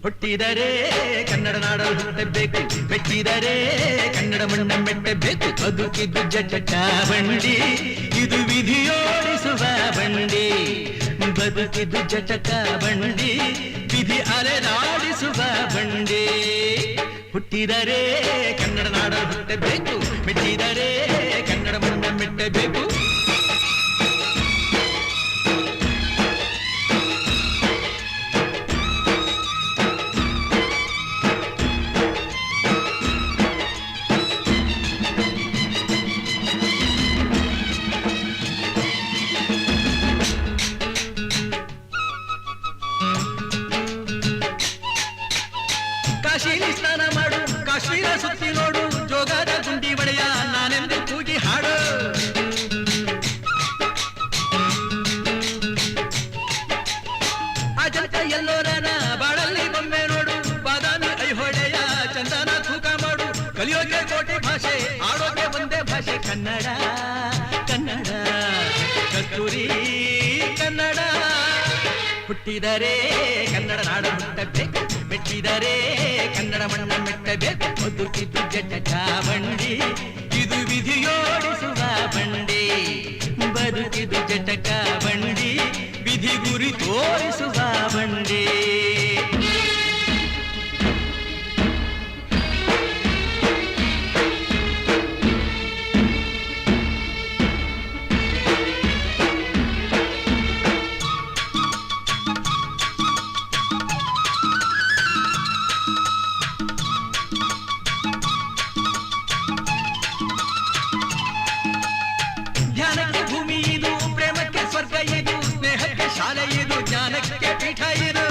ಹುಟ್ಟಿದರೆ ಕನ್ನಡ ನಾಡಲು ಹುಟ್ಟಬೇಕು, ಮೆಟ್ಟಿದರೆ ಕನ್ನಡ ಮಣ್ಣ ಮೆಟ್ಟಬೇಕು. ಬದುಕಿದ್ದು ಜಟಕ ಬಂಡಿ, ಇದು ವಿಧಿಯೋಡಿಸುವ ಬಂಡಿ. ಬದುಕಿದ್ದು ಜಟಕ ಬಂಡಿ, ವಿಧಿ ಅಲೆದಾಡಿಸುವ ಬಂಡಿ. ಹುಟ್ಟಿದರೆ ಕನ್ನಡ ನಾಡಲು ಹುಟ್ಟಬೇಕು, ಮೆಟ್ಟಿದರೆ ಕನ್ನಡ ಮಣ್ಣ ಮೆಟ್ಟಬೇಕು. ಕಾಶಿಲಿ ಸ್ನಾನ ಮಾಡು, ಕಾಶ್ಮೀರ ಸುತ್ತಿ ನೋಡು, ಜೋಗದ ಗುಂಡಿ ಬಳೆಯ ನಾನೆಂದು ಕೂಗಿ ಹಾಡು. ಅಜಂತ ಎಲ್ಲೋರನ ಬಾಳಲ್ಲಿ ಬೊಮ್ಮೆ ನೋಡು, ಬಾದಾಮಿ ಐಹೊಳೆಯ ಚಂದನ ತೂಕ ಮಾಡು. ಕಲಿಯೋಕೆ ಕೋಟಿ ಭಾಷೆ, ಆಡೋಕೆ ಒಂದೇ ಭಾಷೆ ಕನ್ನಡ. ಕನ್ನಡ ಕಸ್ತೂರಿ ಕನ್ನಡ. ಹುಟ್ಟಿದರೆ ಕನ್ನಡ ನಾಡು ಹುಟ್ಟಬೇಕು, ಮೆಟ್ಟಿದರೆ ಕನ್ನಡ ಮಣ್ಣ ಮೆಟ್ಟಬೇಕು. ಬದುಕಿದ್ದು ಜಟಕ ಬಂಡಿ, ಇದು ವಿಧಿಯೋಡಿಸುವ ಬಂಡಿ. ಬದುಕಿದ್ದು ಜಟಕ ಬಂಡಿ, ವಿಧಿ ಗುರಿ ತೋರಿಸುವ ಬಂಡಿ. ಧ್ಯಾನಕ್ಕೆ ಭೂಮಿ ಇದು, ಪ್ರೇಮಕ್ಕೆ ಸ್ವರ್ಗ ಇದು, ಸ್ನೇಹಕ್ಕೆ ಶಾಲೆ ಇದು, ಜ್ಞಾನಕ್ಕೆ ಪೀಠ ಇದು.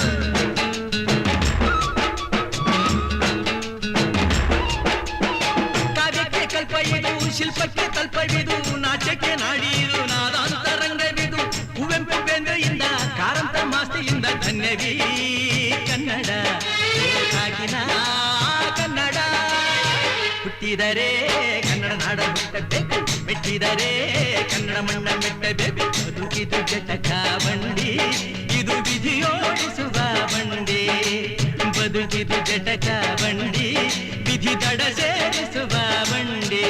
ಕಾವ್ಯಕ್ಕೆ ಕಲ್ಪ ಇದು, ಶಿಲ್ಪಕ್ಕೆ ಕಲ್ಪವಿದು, ನಾಟ್ಯಕ್ಕೆ ನಾಡಿ ಇದು, ನಾದಾಂತರಂಗವಿದು. ಕುವೆಂಪು ಬೇಂದ್ರೆಯಿಂದ, ಕಾರಂತ ಮಾಸ್ತಿಯಿಂದ ಧನ್ಯವೀ ಕನ್ನಡ. ಕಾಗಿನ ಕನ್ನಡ. ಹುಟ್ಟಿದರೆ ಕನ್ನಡ ನಾಡ ಹುಟ್ಟಬೇಕು, ಮೆಟ್ಟಿದರೆ ಕನ್ನಡ ಮಣ್ಣ ಮೆಟ್ಟಬೇಕು. ಬದುಕಿದು ಜಟಕ ಬಂಡಿ, ಇದು ವಿಧಿಯೋಡಿಸುವ ಬಂಡಿ. ಬದುಕಿದು ಜಟಕ ಬಂಡಿ, ವಿಧಿ ದಡ ಸೇರಿಸುವ ಬಂಡಿ.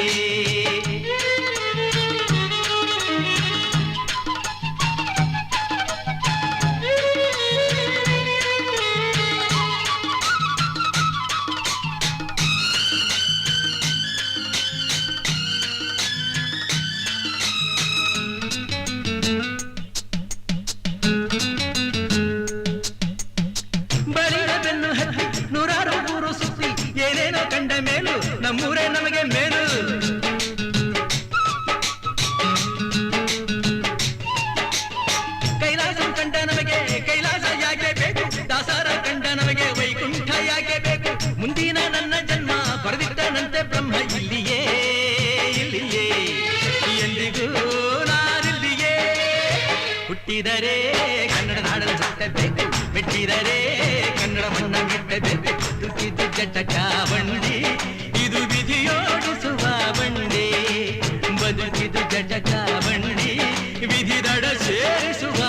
ಬೆನ್ನು ಹತ್ತಿ ನೂರಾರು ಊರು ಸುತ್ತಿ, ಏನೇನೋ ಕಂಡ ಮೇಲು ನಮ್ಮೂರೇ ನಮಗೆ ಮೇಲು. ಕೈಲಾಸ ಕಂಡ ನಮಗೆ ಕೈಲಾಸ ಯಾಕೆ ಬೇಕು, ದಾಸರ ಕಂಡ ನಮಗೆ ವೈಕುಂಠ ಯಾಕೆ ಬೇಕು. ಮುಂದಿನ ನನ್ನ ಜನ್ಮ ಬರೆದಿಟ್ಟನಂತೆ ಬ್ರಹ್ಮ ಇಲ್ಲಿಯೇ ಇಲ್ಲಿಯೇ, ಎಂದಿಗೂ ನಾನಿಲ್ಲಿಯೇ. ಹುಟ್ಟಿದರೆ ಕನ್ನಡ ನಾಡಲು ಹುಟ್ಟಬೇಕು, ಮೆಟ್ಟಿದರೆ ಕನ್ನಡ ಮಣ್ಣ ಮೆಟ್ಟಬೇಕು. ಬದುಕಿದ್ದು ಜಟಕ ಬಂಡಿ, ಇದು ವಿಧಿಯೋಡಿಸುವ ಬಂಡಿ. ಬದುಕಿದ್ದು ಜಟಕ ಬಂಡಿ, ವಿಧಿ ದಡ ಸೇರಿಸುವ